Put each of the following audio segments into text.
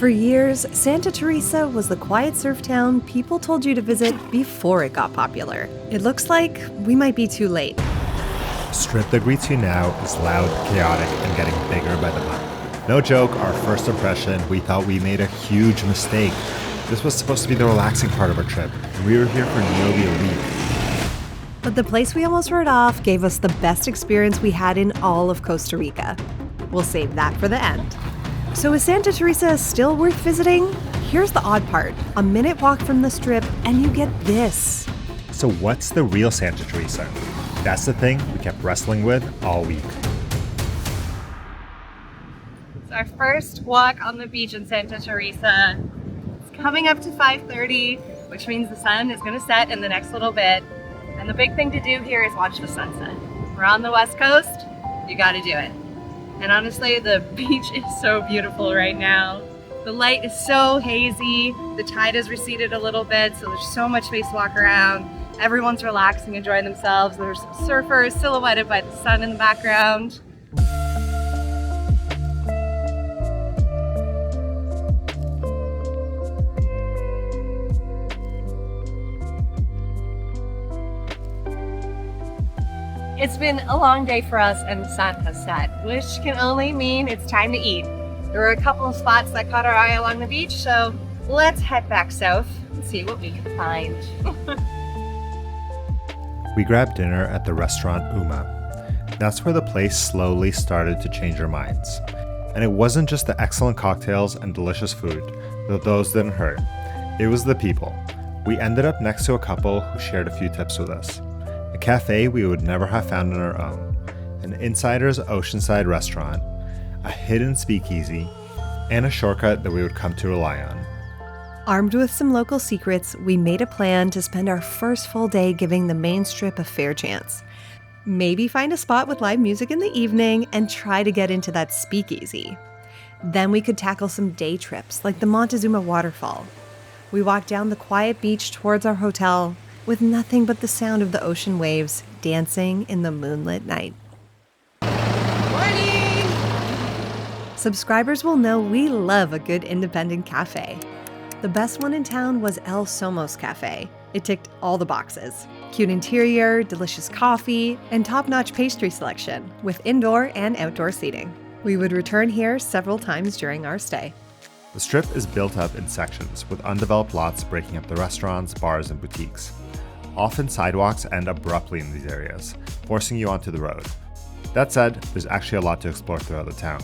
For years, Santa Teresa was the quiet surf town people told you to visit before it got popular. It looks like we might be too late. The strip that greets you now is loud, chaotic, and getting bigger by the month. No joke, our first impression, we thought we made a huge mistake. This was supposed to be the relaxing part of our trip, and we were here for nearly a week. But the place we almost wrote off gave us the best experience we had in all of Costa Rica. We'll save that for the end. So is Santa Teresa still worth visiting? Here's the odd part. A minute walk from the strip and you get this. So what's the real Santa Teresa? That's the thing we kept wrestling with all week. It's our first walk on the beach in Santa Teresa. It's coming up to 5:30, which means the sun is going to set in the next little bit. And the big thing to do here is watch the sunset. We're on the West Coast, you got to do it. And honestly, the beach is so beautiful right now. The light is so hazy. The tide has receded a little bit, so there's so much space to walk around. Everyone's relaxing, enjoying themselves. There's surfers silhouetted by the sun in the background. It's been a long day for us and the sun has set, which can only mean it's time to eat. There were a couple of spots that caught our eye along the beach, so let's head back south and see what we can find. We grabbed dinner at the restaurant Uma. That's where the place slowly started to change our minds. And it wasn't just the excellent cocktails and delicious food, though those didn't hurt. It was the people. We ended up next to a couple who shared a few tips with us. A cafe we would never have found on our own, an insider's oceanside restaurant, a hidden speakeasy, and a shortcut that we would come to rely on. Armed with some local secrets, we made a plan to spend our first full day giving the main strip a fair chance. Maybe find a spot with live music in the evening and try to get into that speakeasy. Then we could tackle some day trips like the Montezuma Waterfall. We walked down the quiet beach towards our hotel, with nothing but the sound of the ocean waves dancing in the moonlit night. Morning! Subscribers will know we love a good independent cafe. The best one in town was El Somos Cafe. It ticked all the boxes. Cute interior, delicious coffee, and top-notch pastry selection, with indoor and outdoor seating. We would return here several times during our stay. The strip is built up in sections, with undeveloped lots breaking up the restaurants, bars, and boutiques. Often sidewalks end abruptly in these areas, forcing you onto the road. That said, there's actually a lot to explore throughout the town.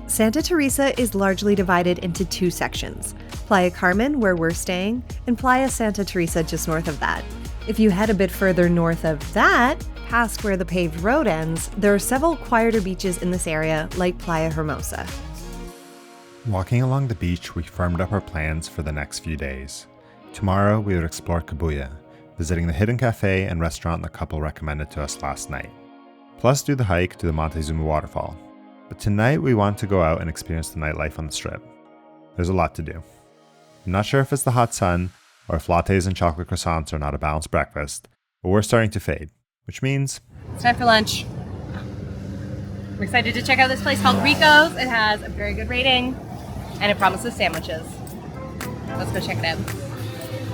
Santa Teresa is largely divided into two sections, Playa Carmen, where we're staying, and Playa Santa Teresa just north of that. If you head a bit further north of that, past where the paved road ends, there are several quieter beaches in this area, like Playa Hermosa. Walking along the beach, we firmed up our plans for the next few days. Tomorrow, we would explore Cabuya, visiting the hidden cafe and restaurant the couple recommended to us last night. Plus do the hike to the Montezuma Waterfall. But tonight we want to go out and experience the nightlife on the strip. There's a lot to do. I'm not sure if it's the hot sun, or if lattes and chocolate croissants are not a balanced breakfast, but we're starting to fade, which means It's time for lunch. I'm excited to check out this place called Rico's. It has a very good rating, and it promises sandwiches. Let's go check it out.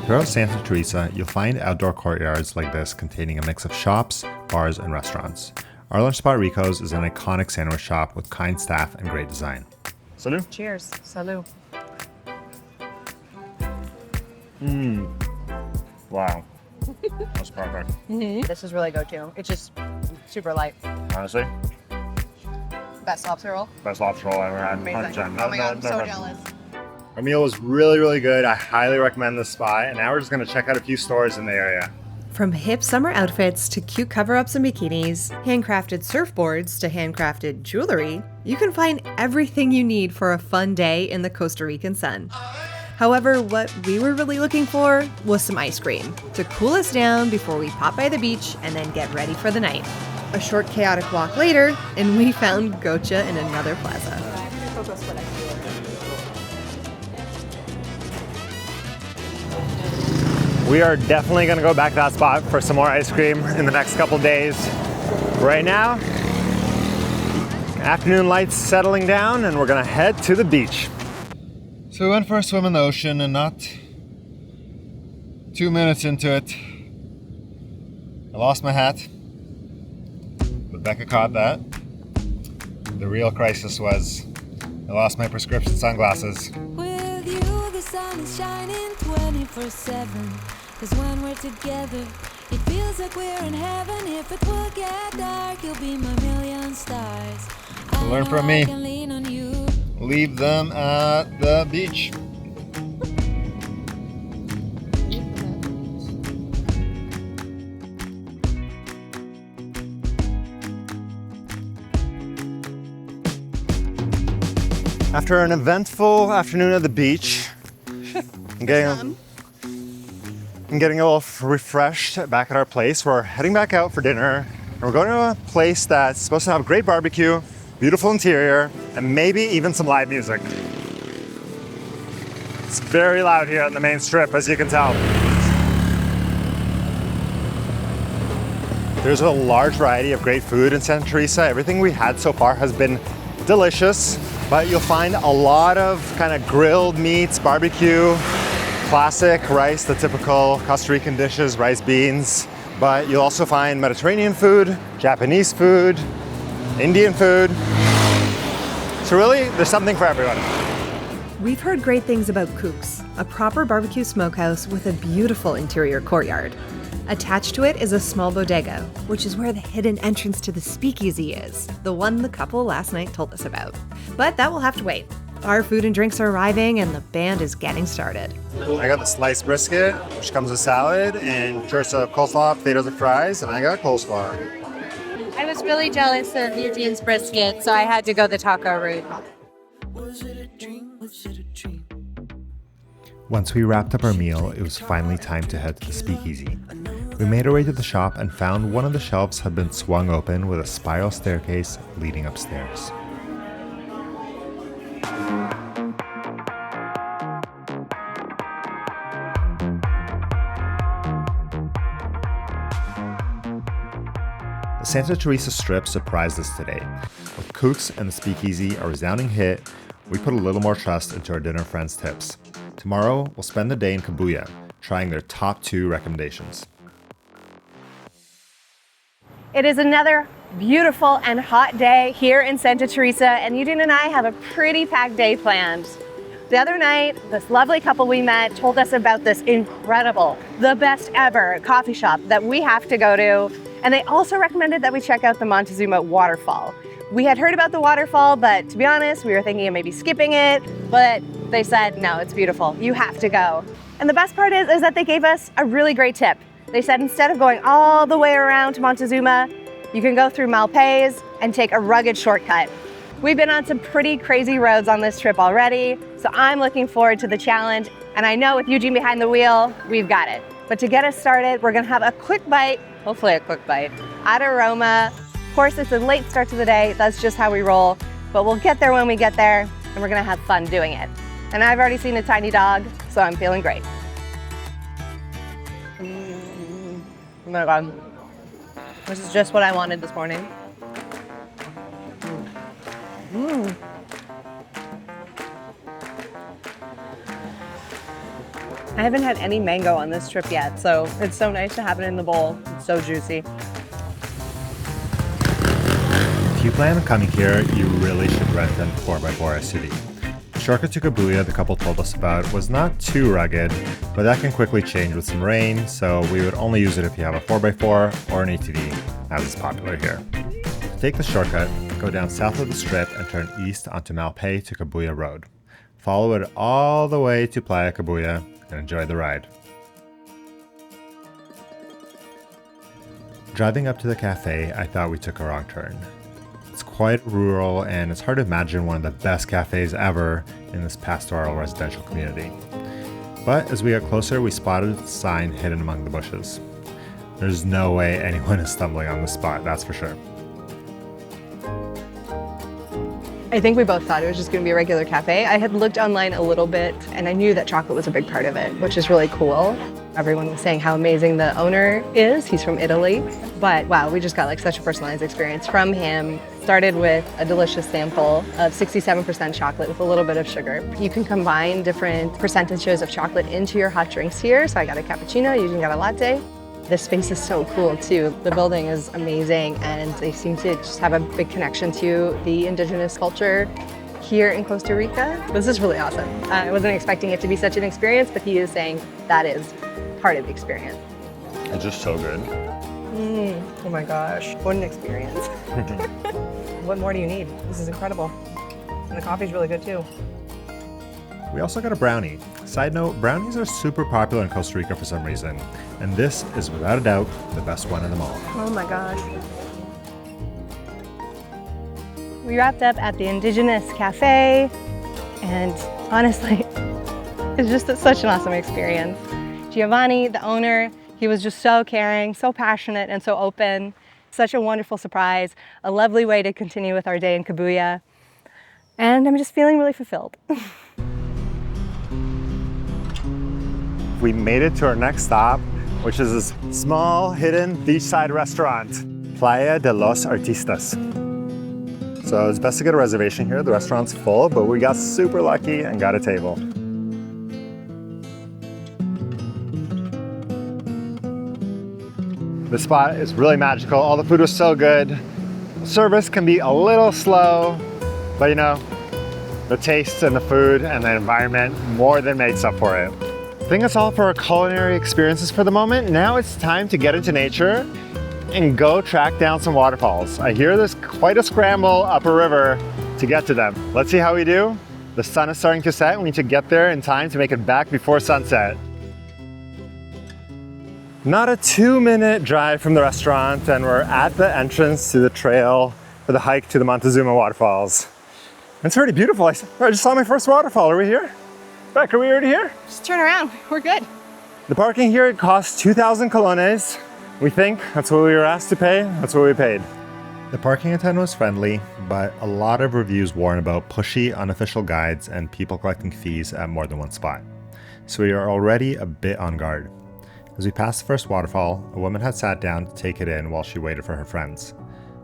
throughout Santa Teresa, you'll find outdoor courtyards like this containing a mix of shops, bars, and restaurants. Our lunch spot Rico's is an iconic sandwich shop with kind staff and great design. Salut. Cheers. Salut. Wow. That's perfect. This is really good too. It's just super light. Honestly, Best lobster roll. best lobster roll I ever had. Amazing. 100%. Oh my god, I'm so jealous. Our meal was really, really good. I highly recommend this spot. And now we're just going to check out a few stores in the area. From hip summer outfits to cute cover-ups and bikinis, handcrafted surfboards to handcrafted jewelry, you can find everything you need for a fun day in the Costa Rican sun. However, what we were really looking for was some ice cream to cool us down before we pop by the beach and then get ready for the night. A short, chaotic walk later, and we found Gocha in another plaza. We are definitely going to go back to that spot for some more ice cream in the next couple days. Right now, afternoon lights settling down and we're going to head to the beach. So we went for a swim in the ocean, and not 2 minutes into it, I lost my hat. But Becca caught that. The real crisis was I lost my prescription sunglasses. With you, the sun is shining 24/7. 'Cause when we're together, it feels like we're in heaven. If it will get dark, you'll be my million stars. Learn from me. I can lean on you. Leave them at the beach. After an eventful afternoon at the beach, I'm getting a little refreshed back at our place. We're heading back out for dinner, and we're going to a place that's supposed to have great barbecue, beautiful interior, and maybe even some live music. It's very loud here on the main strip, as you can tell. There's a large variety of great food in Santa Teresa. Everything we had so far has been delicious, but you'll find a lot of kind of grilled meats, barbecue, classic rice, the typical Costa Rican dishes, rice, beans, but you'll also find Mediterranean food, Japanese food, Indian food. So really, there's something for everyone. We've heard great things about Kooks, a proper barbecue smokehouse with a beautiful interior courtyard. Attached to it is a small bodega, which is where the hidden entrance to the speakeasy is, the one the couple last night told us about. But that will have to wait. Our food and drinks are arriving and the band is getting started. I got the sliced brisket, which comes with salad, and chorizo, coleslaw, potatoes and fries, and I got coleslaw. I was really jealous of Eugene's brisket, so I had to go the taco route. Once we wrapped up our meal, it was finally time to head to the speakeasy. We made our way to the shop and found one of the shelves had been swung open with a spiral staircase leading upstairs. The Santa Teresa Strip surprised us today. With Kooks and the speakeasy a resounding hit, we put a little more trust into our dinner friends' tips. Tomorrow, we'll spend the day in Cabuya, trying their top 2 recommendations. It is another beautiful and hot day here in Santa Teresa, and Eugene and I have a pretty packed day planned. The other night, this lovely couple we met told us about this incredible, the best ever coffee shop that we have to go to, and they also recommended that we check out the Montezuma Waterfall. We had heard about the waterfall, but to be honest, we were thinking of maybe skipping it, but they said, no, it's beautiful, you have to go. And the best part is that they gave us a really great tip. They said instead of going all the way around to Montezuma, you can go through Malpais and take a rugged shortcut. We've been on some pretty crazy roads on this trip already, so I'm looking forward to the challenge, and I know with Eugene behind the wheel, we've got it. But to get us started, we're gonna have a quick bite, hopefully a quick bite, at Aroma. Of course, it's a late start to the day, that's just how we roll, but we'll get there when we get there, and we're gonna have fun doing it. And I've already seen a tiny dog, so I'm feeling great. Oh my God. This is just what I wanted this morning. I haven't had any mango on this trip yet, so it's so nice to have it in the bowl. It's so juicy. If you plan on coming here, you really should rent an 4x4 SUV. The shortcut to Cabuya the couple told us about was not too rugged, but that can quickly change with some rain, so we would only use it if you have a 4x4 or an ATV, as is popular here. To take the shortcut, go down south of the strip and turn east onto Malpais to Cabuya Road. Follow it all the way to Playa Cabuya and enjoy the ride. Driving up to the cafe, I thought we took a wrong turn. It's quite rural and it's hard to imagine one of the best cafes ever in this pastoral residential community. But as we got closer, we spotted a sign hidden among the bushes. There's no way anyone is stumbling on this spot, that's for sure. I think we both thought it was just going to be a regular cafe. I had looked online a little bit and I knew that chocolate was a big part of it, which is really cool. Everyone was saying how amazing the owner is. He's from Italy. But wow, we just got like such a personalized experience from him. Started with a delicious sample of 67% chocolate with a little bit of sugar. You can combine different percentages of chocolate into your hot drinks here. So I got a cappuccino, you got a latte. This space is so cool too. The building is amazing and they seem to just have a big connection to the indigenous culture here in Costa Rica. This is really awesome. I wasn't expecting it to be such an experience, but he is saying that is part of the experience. It's just so good. Oh my gosh, what an experience. What more do you need? This is incredible. And the coffee's really good too. We also got a brownie. Side note, brownies are super popular in Costa Rica for some reason, and this is without a doubt the best one in them all. Oh my gosh. We wrapped up at the Indigenous Cafe, and honestly, it's just such an awesome experience. Giovanni, the owner, he was just so caring, so passionate, and so open. Such a wonderful surprise, a lovely way to continue with our day in Cabuya, and I'm just feeling really fulfilled. We made it to our next stop, which is this small, hidden beachside restaurant, Playa de los Artistas. So it's best to get a reservation here. The restaurant's full, but we got super lucky and got a table. This spot is really magical. All the food was so good. Service can be a little slow, but you know, the taste and the food and the environment more than makes up for it. I think that's all for our culinary experiences for the moment. Now it's time to get into nature and go track down some waterfalls. I hear there's quite a scramble up a river to get to them. Let's see how we do. The sun is starting to set. We need to get there in time to make it back before sunset. Not a 2-minute drive from the restaurant and we're at the entrance to the trail for the hike to the Montezuma Waterfalls. It's pretty beautiful. I just saw my first waterfall. Are we here? Becca, are we already here? Just turn around, we're good. The parking here costs 2,000 colones. We think that's what we were asked to pay. That's what we paid. The parking attendant was friendly, but a lot of reviews warn about pushy, unofficial guides and people collecting fees at more than one spot. So we are already a bit on guard. As we passed the first waterfall, a woman had sat down to take it in while she waited for her friends.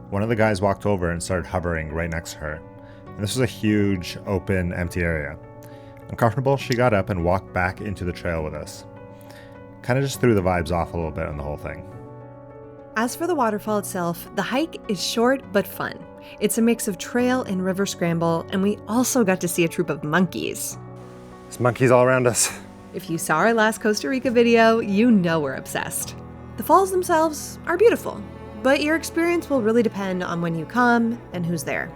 One of the guys walked over and started hovering right next to her. And this was a huge, open, empty area. Uncomfortable, she got up and walked back into the trail with us. Kind of just threw the vibes off a little bit on the whole thing. As for the waterfall itself, the hike is short but fun. It's a mix of trail and river scramble, and we also got to see a troop of monkeys. There's monkeys all around us. If you saw our last Costa Rica video, you know we're obsessed. The falls themselves are beautiful, but your experience will really depend on when you come and who's there.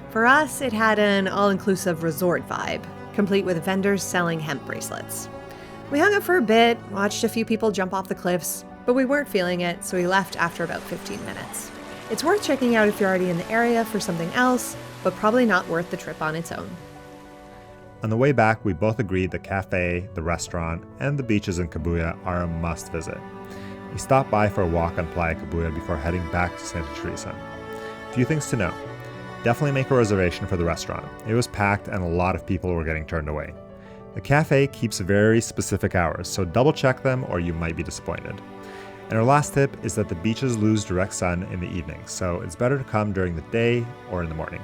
For us, it had an all-inclusive resort vibe, complete with vendors selling hemp bracelets. We hung out for a bit, watched a few people jump off the cliffs, but we weren't feeling it, so we left after about 15 minutes. It's worth checking out if you're already in the area for something else, but probably not worth the trip on its own. On the way back, we both agreed the cafe, the restaurant, and the beaches in Cabuya are a must visit. We stopped by for a walk on Playa Cabuya before heading back to Santa Teresa. A few things to know. Definitely make a reservation for the restaurant. It was packed and a lot of people were getting turned away. The cafe keeps very specific hours, so double check them or you might be disappointed. And our last tip is that the beaches lose direct sun in the evening, so it's better to come during the day or in the morning.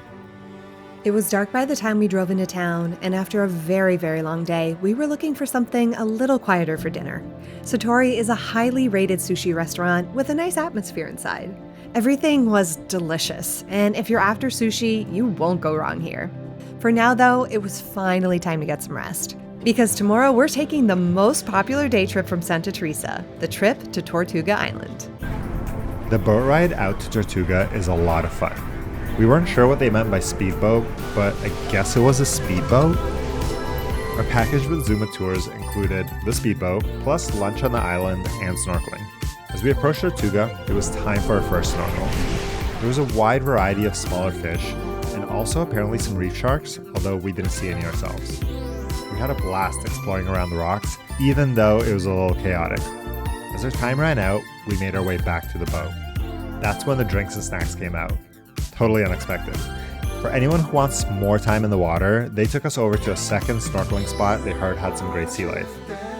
It was dark by the time we drove into town, and after a very, very long day, we were looking for something a little quieter for dinner. Satori is a highly rated sushi restaurant with a nice atmosphere inside. Everything was delicious, and if you're after sushi, you won't go wrong here. For now, though, it was finally time to get some rest. Because tomorrow we're taking the most popular day trip from Santa Teresa, the trip to Tortuga Island. The boat ride out to Tortuga is a lot of fun. We weren't sure what they meant by speedboat, but I guess it was a speedboat. Our package with Zuma Tours included the speedboat, plus lunch on the island and snorkeling. As we approached Tortuga, it was time for our first snorkel. There was a wide variety of smaller fish, and also apparently some reef sharks, although we didn't see any ourselves. We had a blast exploring around the rocks, even though it was a little chaotic. As our time ran out, we made our way back to the boat. That's when the drinks and snacks came out. Totally unexpected. For anyone who wants more time in the water, they took us over to a second snorkeling spot they heard had some great sea life.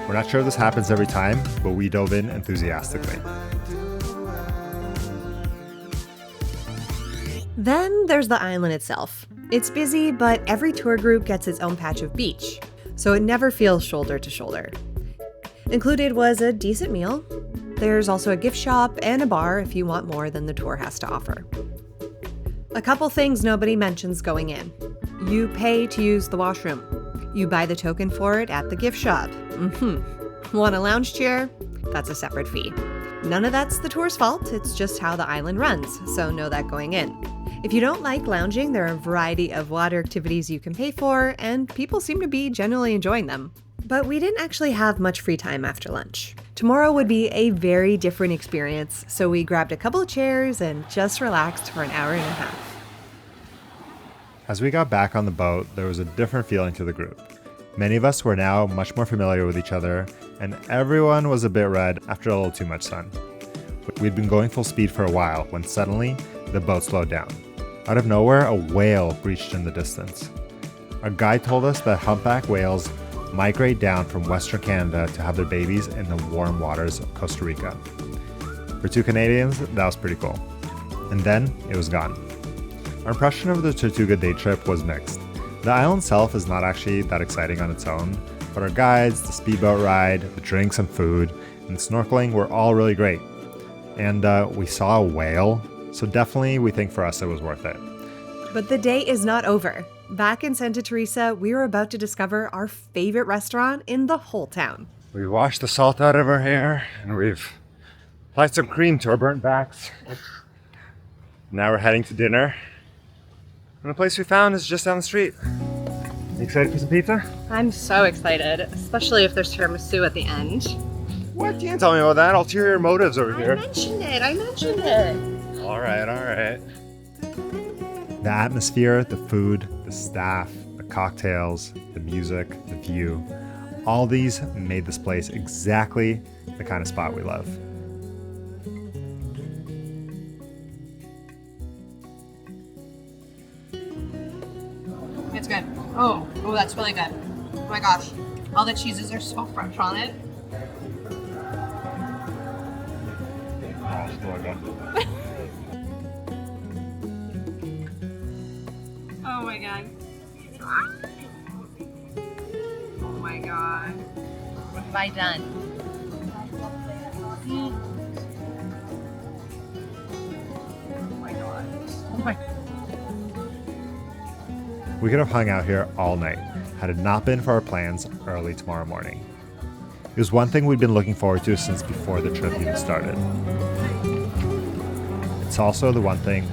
We're not sure if this happens every time, but we dove in enthusiastically. Then there's the island itself. It's busy, but every tour group gets its own patch of beach, so it never feels shoulder to shoulder. Included was a decent meal. There's also a gift shop and a bar if you want more than the tour has to offer. A couple things nobody mentions going in. You pay to use the washroom. You buy the token for it at the gift shop. Want a lounge chair? That's a separate fee. None of that's the tour's fault, it's just how the island runs, so know that going in. If you don't like lounging, there are a variety of water activities you can pay for, and people seem to be generally enjoying them. But we didn't actually have much free time after lunch. Tomorrow would be a very different experience, so we grabbed a couple of chairs and just relaxed for an hour and a half. As we got back on the boat, there was a different feeling to the group. Many of us were now much more familiar with each other, and everyone was a bit red after a little too much sun. We'd been going full speed for a while when suddenly the boat slowed down. Out of nowhere, a whale breached in the distance. Our guide told us that humpback whales migrate down from Western Canada to have their babies in the warm waters of Costa Rica. For two Canadians, that was pretty cool. And then it was gone. Our impression of the Tortuga day trip was mixed. The island itself is not actually that exciting on its own, but our guides, the speedboat ride, the drinks and food, and the snorkeling were all really great. And we saw a whale, so definitely we think for us it was worth it. But the day is not over. Back in Santa Teresa, we were about to discover our favorite restaurant in the whole town. We washed the salt out of our hair, and we've applied some cream to our burnt backs. Now we're heading to dinner. And the place we found is just down the street. You excited for some pizza? I'm so excited, especially if there's tiramisu at the end. What? You didn't tell me about that. Ulterior motives over I here. mentioned it. All right. The atmosphere, the food, the staff, the cocktails, the music, the view, all these made this place exactly the kind of spot we love. It's good. Oh, that's really good. Oh my gosh. All the cheeses are so fresh on it. Oh my god. Oh my god. What have I done? Oh my god. Oh my. We could have hung out here all night had it not been for our plans early tomorrow morning. It was one thing we'd been looking forward to since before the trip even started. It's also the one thing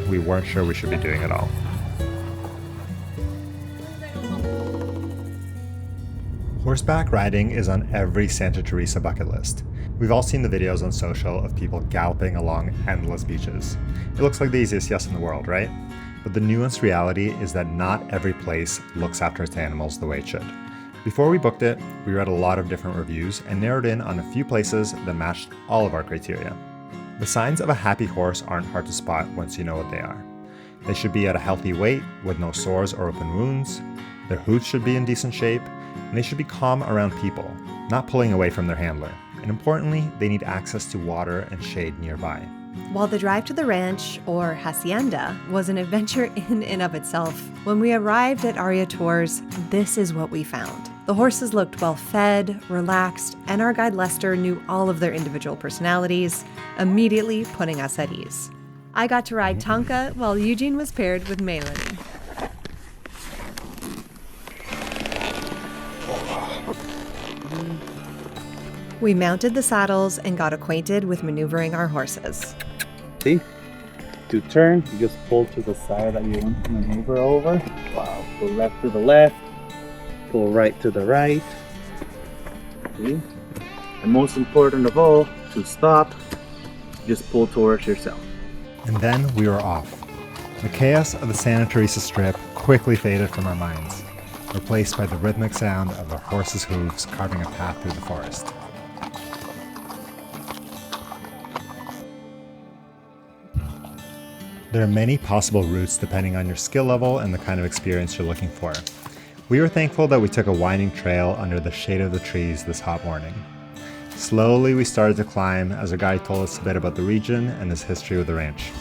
we weren't sure we should be doing at all. Horseback riding is on every Santa Teresa bucket list. We've all seen the videos on social of people galloping along endless beaches. It looks like the easiest yes in the world, right? But the nuanced reality is that not every place looks after its animals the way it should. Before we booked it, we read a lot of different reviews and narrowed in on a few places that matched all of our criteria. The signs of a happy horse aren't hard to spot once you know what they are. They should be at a healthy weight with no sores or open wounds, their hooves should be in decent shape, and they should be calm around people, not pulling away from their handler. And importantly, they need access to water and shade nearby. While the drive to the ranch, or hacienda, was an adventure in and of itself, when we arrived at Arío Tours, this is what we found. The horses looked well fed, relaxed, and our guide Lester knew all of their individual personalities, immediately putting us at ease. I got to ride Tonka while Eugen was paired with Melanie. We mounted the saddles and got acquainted with maneuvering our horses. See? To turn, you just pull to the side that you want to maneuver over. Wow. Go left to the left. Pull right to the right. See? And most important of all, to stop, just pull towards yourself. And then we were off. The chaos of the Santa Teresa Strip quickly faded from our minds, replaced by the rhythmic sound of the horses' hooves carving a path through the forest. There are many possible routes depending on your skill level and the kind of experience you're looking for. We were thankful that we took a winding trail under the shade of the trees this hot morning. Slowly we started to climb as our guide told us a bit about the region and his history with the ranch.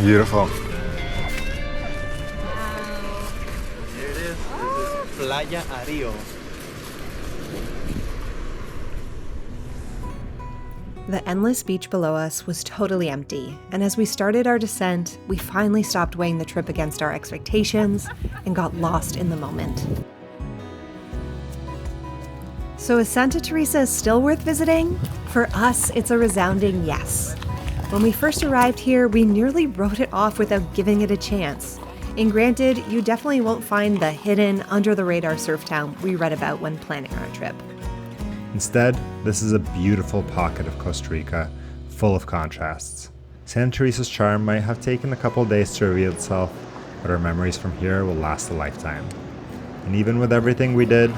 Beautiful. There it is. This is Playa Arío. The endless beach below us was totally empty, and as we started our descent, we finally stopped weighing the trip against our expectations and got lost in the moment. So is Santa Teresa still worth visiting? For us, it's a resounding yes. When we first arrived here, we nearly wrote it off without giving it a chance. And granted, you definitely won't find the hidden, under-the-radar surf town we read about when planning our trip. Instead, this is a beautiful pocket of Costa Rica, full of contrasts. Santa Teresa's charm might have taken a couple days to reveal itself, but our memories from here will last a lifetime. And even with everything we did,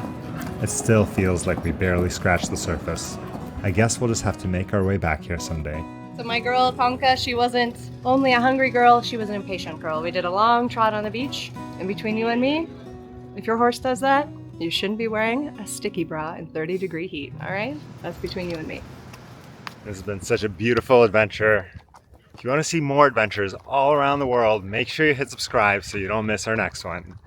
it still feels like we barely scratched the surface. I guess we'll just have to make our way back here someday. So my girl, Tonka, she wasn't only a hungry girl, she was an impatient girl. We did a long trot on the beach, and between you and me, if your horse does that, you shouldn't be wearing a sticky bra in 30-degree heat, all right? That's between you and me. This has been such a beautiful adventure. If you want to see more adventures all around the world, make sure you hit subscribe so you don't miss our next one.